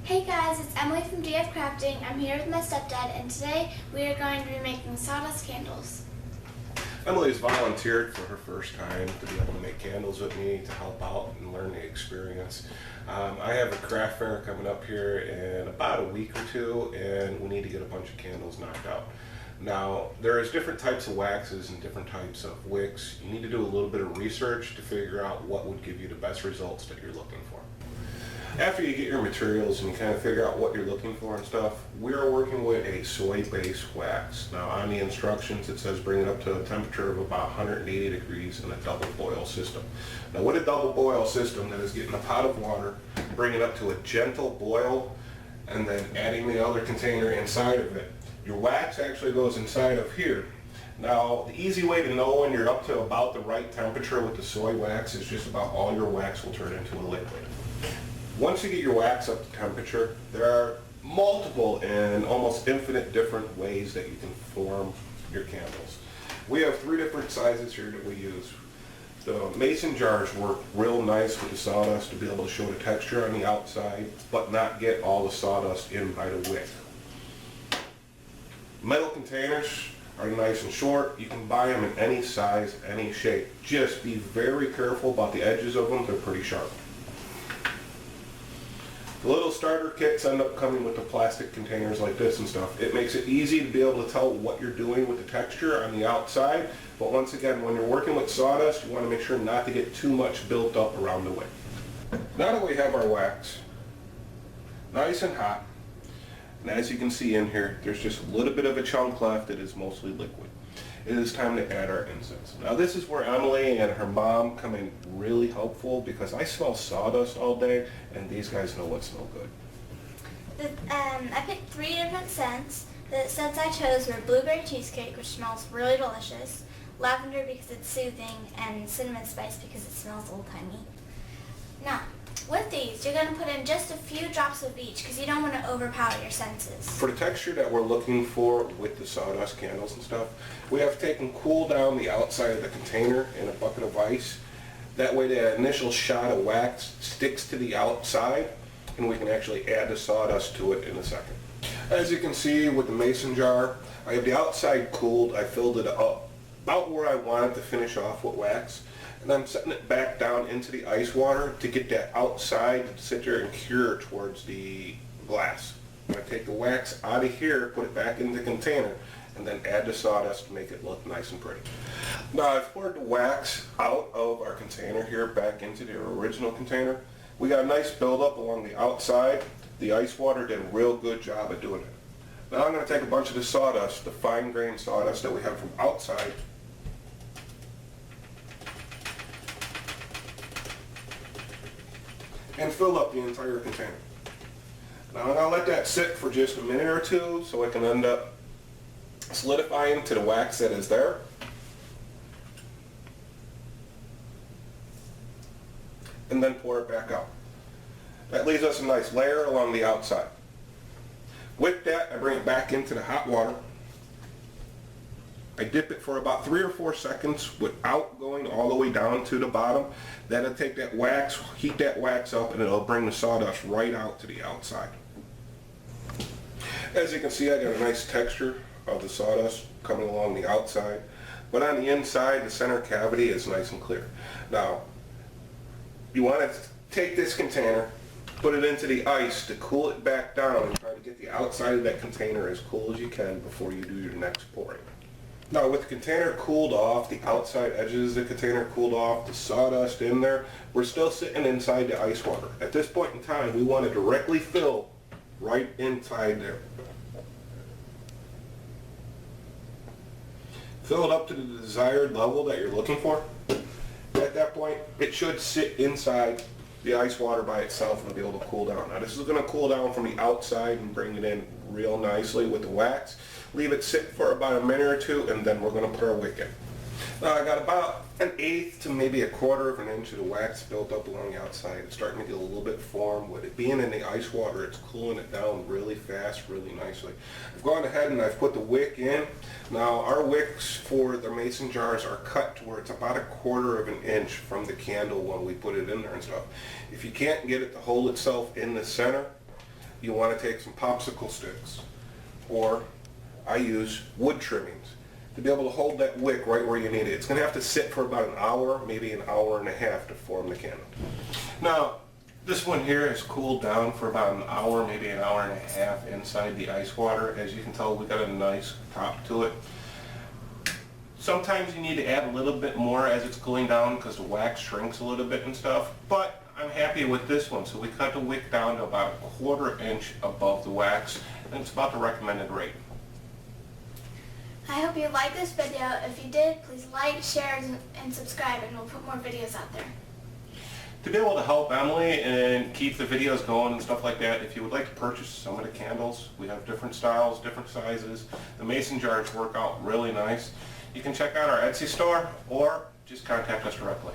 Hey guys, it's Emily from DF Crafting. I'm here with my stepdad, and today we are going to be making sawdust candles. Emily's volunteered for her first time to be able to make candles with me to help out and learn the experience. I have a craft fair coming up here in about a week or two, and we need to get a bunch of candles knocked out. Now, there's different types of waxes and different types of wicks. You need to do a little bit of research to figure out what would give you the best results that you're looking for. After you get your materials and you kind of figure out what you're looking for and stuff, we are working with a soy-based wax. Now on the instructions it says bring it up to a temperature of about 180 degrees in a double boil system. Now with a double boil system, that is getting a pot of water, bring it up to a gentle boil, and then adding the other container inside of it. Your wax actually goes inside of here. Now the easy way to know when you're up to about the right temperature with the soy wax is just about all your wax will turn into a liquid. Once you get your wax up to temperature, there are multiple and almost infinite different ways that you can form your candles. We have 3 different sizes here that we use. The mason jars work real nice with the sawdust to be able to show the texture on the outside, but not get all the sawdust in by the wick. Metal containers are nice and short. You can buy them in any size, any shape. Just be very careful about the edges of them. They're pretty sharp. The little starter kits end up coming with the plastic containers like this and stuff. It makes it easy to be able to tell what you're doing with the texture on the outside, but once again, when you're working with sawdust, you want to make sure not to get too much built up around the wick. Now that we have our wax nice and hot, and as you can see in here, there's just a little bit of a chunk left that is mostly liquid. It is time to add our incense. Now this is where Emily and her mom come in really helpful, because I smell sawdust all day and these guys know what smells good. I picked 3 different scents. The scents I chose were blueberry cheesecake, which smells really delicious, lavender because it's soothing, and cinnamon spice because it smells old-timey. Now, with these, you're going to put in just a few drops of each because you don't want to overpower your senses. For the texture that we're looking for with the sawdust candles and stuff, we have taken cool down the outside of the container in a bucket of ice. That way the initial shot of wax sticks to the outside and we can actually add the sawdust to it in a second. As you can see with the mason jar, I have the outside cooled. I filled it up about where I wanted to finish off with wax. And I'm setting it back down into the ice water to get that outside to sit there and cure towards the glass. I'm going to take the wax out of here, put it back in the container, and then add the sawdust to make it look nice and pretty. Now I've poured the wax out of our container here back into the original container. We got a nice buildup along the outside. The ice water did a real good job at doing it. Now I'm going to take a bunch of the sawdust, the fine grained sawdust that we have from outside, and fill up the entire container. Now I'm going to let that sit for just a minute or two so it can end up solidifying to the wax that is there. And then pour it back out. That leaves us a nice layer along the outside. With that, I bring it back into the hot water. I dip it for about 3 or 4 seconds without going all the way down to the bottom. That'll take that wax, heat that wax up, and it'll bring the sawdust right out to the outside. As you can see, I got a nice texture of the sawdust coming along the outside, but on the inside, the center cavity is nice and clear. Now, you want to take this container, put it into the ice to cool it back down, and try to get the outside of that container as cool as you can before you do your next pouring. Now with the container cooled off, the outside edges of the container cooled off, the sawdust in there, we're still sitting inside the ice water. At this point in time, we want to directly fill right inside there. Fill it up to the desired level that you're looking for. At that point, it should sit inside the ice water by itself and be able to cool down. Now this is going to cool down from the outside and bring it in real nicely with the wax. Leave it sit for about a minute or two, and then we're going to put our wick in. Now I got about 1/8 to maybe 1/4 of an inch of the wax built up along the outside. It's starting to get a little bit formed. With it being in the ice water, it's cooling it down really fast, really nicely. I've gone ahead and I've put the wick in. Now our wicks for the mason jars are cut to where it's about 1/4 of an inch from the candle when we put it in there and stuff. If you can't get it to hold itself in the center, you want to take some popsicle sticks, or I use wood trimmings to be able to hold that wick right where you need it. It's going to have to sit for about an hour, maybe an hour and a half to form the candle. Now, this one here has cooled down for about an hour, maybe an hour and a half inside the ice water. As you can tell, we got a nice top to it. Sometimes you need to add a little bit more as it's cooling down because the wax shrinks a little bit and stuff, but I'm happy with this one. So we cut the wick down to about a 1/4 inch above the wax, and it's about the recommended rate. I hope you liked this video. If you did, please like, share, and subscribe, and we'll put more videos out there. To be able to help Emily and keep the videos going and stuff like that, if you would like to purchase some of the candles, we have different styles, different sizes. The mason jars work out really nice. You can check out our Etsy store or just contact us directly.